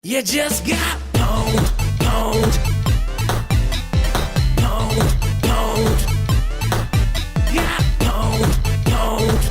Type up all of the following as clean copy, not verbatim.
You just got pwned, pwned, pwned, pwned. Got pwned, pwned.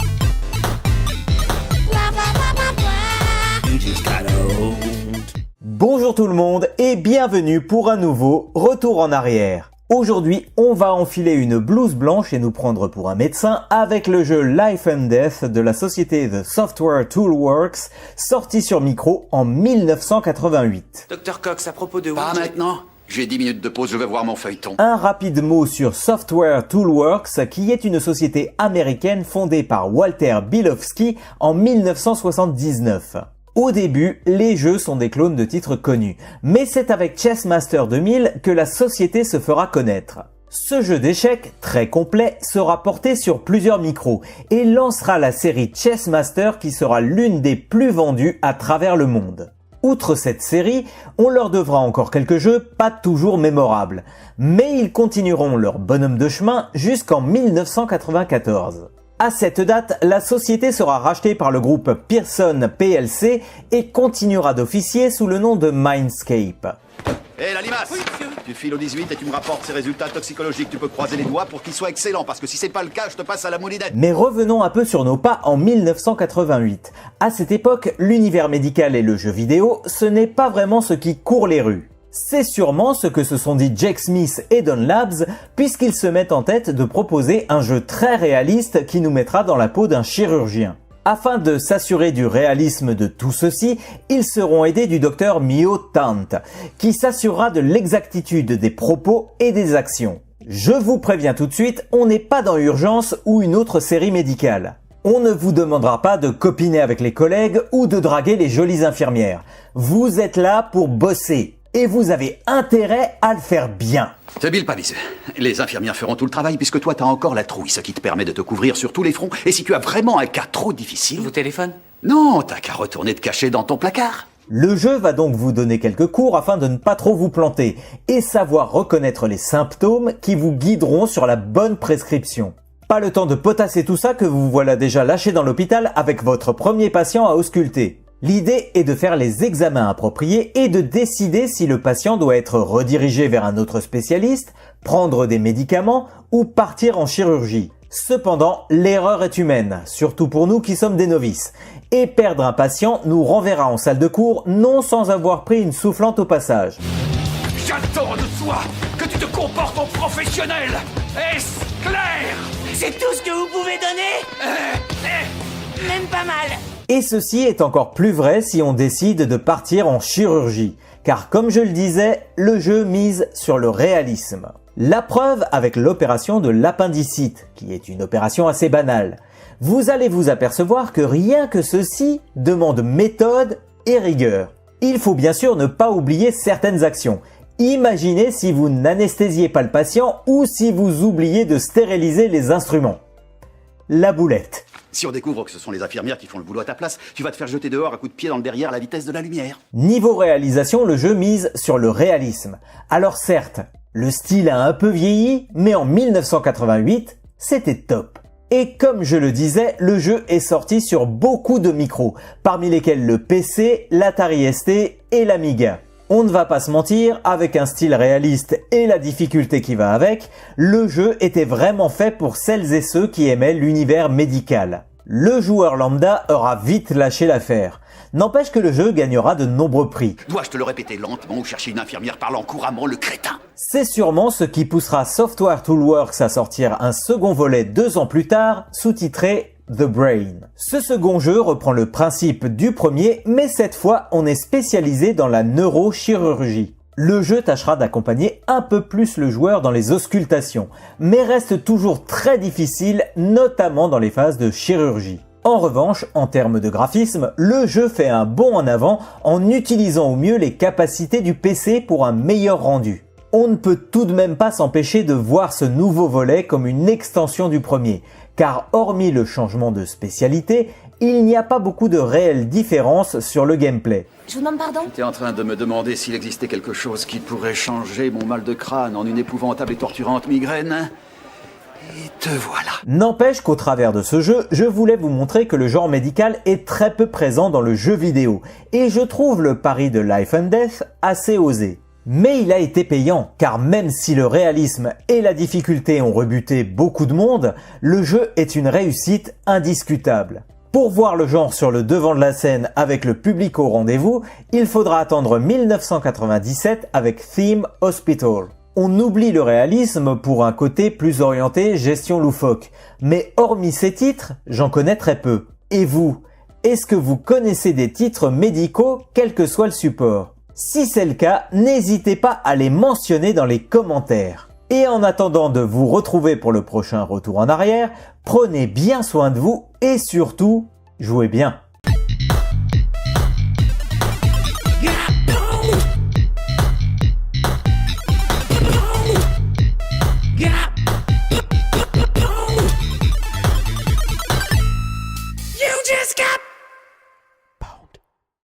Blah, blah, blah, blah, blah. You just got owned. Bonjour tout le monde et bienvenue pour un nouveau Retour en arrière. Aujourd'hui, on va enfiler une blouse blanche et nous prendre pour un médecin avec le jeu Life and Death de la société The Software Toolworks, sorti sur micro en 1988. Dr Cox, à propos de Pas Ouija... maintenant. J'ai 10 minutes de pause, je vais voir mon feuilleton. Un rapide mot sur Software Toolworks, qui est une société américaine fondée par Walter Bilofsky en 1979. Au début, les jeux sont des clones de titres connus, mais c'est avec Chessmaster 2000 que la société se fera connaître. Ce jeu d'échecs, très complet, sera porté sur plusieurs micros et lancera la série Chessmaster qui sera l'une des plus vendues à travers le monde. Outre cette série, on leur devra encore quelques jeux pas toujours mémorables, mais ils continueront leur bonhomme de chemin jusqu'en 1994. À cette date, la société sera rachetée par le groupe Pearson plc et continuera d'officier sous le nom de Mindscape. Hé, la limace! Oui, monsieur. Tu files au 18 et tu me rapportes ces résultats toxicologiques. Tu peux croiser les doigts pour qu'ils soient excellents, parce que si c'est pas le cas, je te passe à la moulinette. Mais revenons un peu sur nos pas en 1988. À cette époque, l'univers médical et le jeu vidéo, ce n'est pas vraiment ce qui court les rues. C'est sûrement ce que se sont dit Jake Smith et Don Labs, puisqu'ils se mettent en tête de proposer un jeu très réaliste qui nous mettra dans la peau d'un chirurgien. Afin de s'assurer du réalisme de tout ceci, ils seront aidés du docteur Mio Tant, qui s'assurera de l'exactitude des propos et des actions. Je vous préviens tout de suite, on n'est pas dans Urgence ou une autre série médicale. On ne vous demandera pas de copiner avec les collègues ou de draguer les jolies infirmières. Vous êtes là pour bosser. Et vous avez intérêt à le faire bien. C'est Bill Pavis. Les infirmières feront tout le travail puisque toi t'as encore la trouille, ce qui te permet de te couvrir sur tous les fronts. Et si tu as vraiment un cas trop difficile... Vous téléphone? Non, t'as qu'à retourner te cacher dans ton placard. Le jeu va donc vous donner quelques cours afin de ne pas trop vous planter et savoir reconnaître les symptômes qui vous guideront sur la bonne prescription. Pas le temps de potasser tout ça que vous voilà déjà lâché dans l'hôpital avec votre premier patient à ausculter. L'idée est de faire les examens appropriés et de décider si le patient doit être redirigé vers un autre spécialiste, prendre des médicaments ou partir en chirurgie. Cependant, l'erreur est humaine, surtout pour nous qui sommes des novices. Et perdre un patient nous renverra en salle de cours non sans avoir pris une soufflante au passage. J'attends de toi que tu te comportes en professionnel. Est-ce clair? C'est tout ce que vous pouvez donner? Même pas mal. Et ceci est encore plus vrai si on décide de partir en chirurgie, car comme je le disais, le jeu mise sur le réalisme. La preuve avec l'opération de l'appendicite, qui est une opération assez banale. Vous allez vous apercevoir que rien que ceci demande méthode et rigueur. Il faut bien sûr ne pas oublier certaines actions. Imaginez si vous n'anesthésiez pas le patient ou si vous oubliez de stériliser les instruments. La boulette. Si on découvre que ce sont les infirmières qui font le boulot à ta place, tu vas te faire jeter dehors à coups de pied dans le derrière à la vitesse de la lumière. Niveau réalisation, le jeu mise sur le réalisme. Alors certes, le style a un peu vieilli, mais en 1988, c'était top. Et comme je le disais, le jeu est sorti sur beaucoup de micros, parmi lesquels le PC, l'Atari ST et l'Amiga. On ne va pas se mentir, avec un style réaliste et la difficulté qui va avec, le jeu était vraiment fait pour celles et ceux qui aimaient l'univers médical. Le joueur lambda aura vite lâché l'affaire. N'empêche que le jeu gagnera de nombreux prix. Dois-je te le répéter lentement ou chercher une infirmière parlant couramment, le crétin? C'est sûrement ce qui poussera Software Toolworks à sortir un second volet 2 ans plus tard, sous-titré The Brain. Ce second jeu reprend le principe du premier, mais cette fois on est spécialisé dans la neurochirurgie. Le jeu tâchera d'accompagner un peu plus le joueur dans les auscultations, mais reste toujours très difficile, notamment dans les phases de chirurgie. En revanche, en termes de graphisme, le jeu fait un bond en avant en utilisant au mieux les capacités du PC pour un meilleur rendu. On ne peut tout de même pas s'empêcher de voir ce nouveau volet comme une extension du premier, car hormis le changement de spécialité, il n'y a pas beaucoup de réelles différences sur le gameplay. Je vous demande pardon? J'étais en train de me demander s'il existait quelque chose qui pourrait changer mon mal de crâne en une épouvantable et torturante migraine. Et te voilà. N'empêche qu'au travers de ce jeu, je voulais vous montrer que le genre médical est très peu présent dans le jeu vidéo, et je trouve le pari de Life and Death assez osé. Mais il a été payant, car même si le réalisme et la difficulté ont rebuté beaucoup de monde, le jeu est une réussite indiscutable. Pour voir le genre sur le devant de la scène avec le public au rendez-vous, il faudra attendre 1997 avec Theme Hospital. On oublie le réalisme pour un côté plus orienté gestion loufoque, mais hormis ces titres, j'en connais très peu. Et vous, est-ce que vous connaissez des titres médicaux quel que soit le support ? Si c'est le cas, n'hésitez pas à les mentionner dans les commentaires. Et en attendant de vous retrouver pour le prochain retour en arrière, prenez bien soin de vous et surtout, jouez bien.